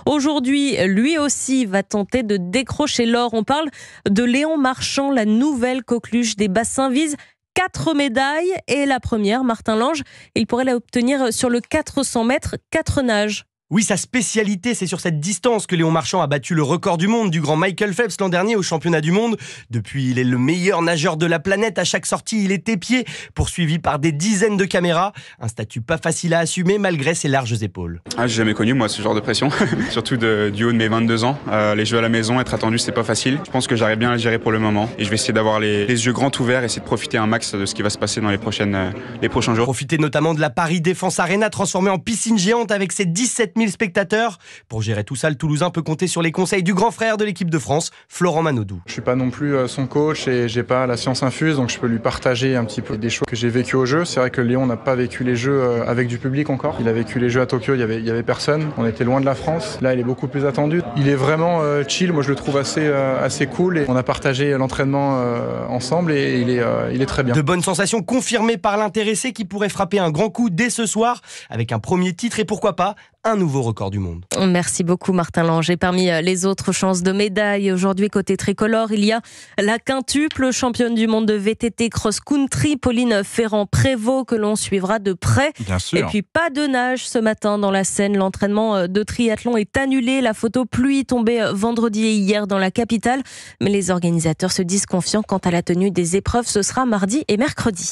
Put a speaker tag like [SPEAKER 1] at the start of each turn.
[SPEAKER 1] Aujourd'hui, lui aussi va tenter de décrocher l'or. On parle de Léon Marchand, la nouvelle coqueluche des bassins vise 4 médailles et la première, Martin Lange, il pourrait l'obtenir sur le 400 mètres 4 nages.
[SPEAKER 2] Oui, sa spécialité, c'est sur cette distance que Léon Marchand a battu le record du monde du grand Michael Phelps l'an dernier au championnat du monde. Depuis, il est le meilleur nageur de la planète. À chaque sortie, il est épié, poursuivi par des dizaines de caméras. Un statut pas facile à assumer malgré ses larges épaules.
[SPEAKER 3] J'ai jamais connu, moi, ce genre de pression. Surtout du haut de mes 22 ans. Les jeux à la maison, être attendu, c'est pas facile. Je pense que j'arrive bien à le gérer pour le moment. Et je vais essayer d'avoir les yeux grands ouverts et essayer de profiter un max de ce qui va se passer dans les prochains jours.
[SPEAKER 2] Profiter notamment de la Paris Défense Arena transformée en piscine géante avec ses 17 000 spectateurs. Pour gérer tout ça, le Toulousain peut compter sur les conseils du grand frère de l'équipe de France, Florent Manodou.
[SPEAKER 4] Je suis pas non plus son coach et j'ai pas la science infuse, donc je peux lui partager un petit peu des choses que j'ai vécues au jeu. C'est vrai que Léon n'a pas vécu les jeux avec du public encore. Il a vécu les jeux à Tokyo, il y avait personne. On était loin de la France. Là, il est beaucoup plus attendu. Il est vraiment chill. Moi, je le trouve assez cool. Et on a partagé l'entraînement ensemble et il est très bien.
[SPEAKER 2] De bonnes sensations confirmées par l'intéressé qui pourrait frapper un grand coup dès ce soir avec un premier titre et pourquoi pas un nouveau record du monde.
[SPEAKER 1] Merci beaucoup Martin Lange. Et parmi les autres chances de médaille, aujourd'hui côté tricolore, il y a la quintuple championne du monde de VTT cross-country, Pauline Ferrand-Prévot, que l'on suivra de près.
[SPEAKER 5] Bien sûr.
[SPEAKER 1] Et puis pas de nage ce matin dans la Seine. L'entraînement de triathlon est annulé. La photo pluie tombée vendredi et hier dans la capitale. Mais les organisateurs se disent confiants quant à la tenue des épreuves. Ce sera mardi et mercredi.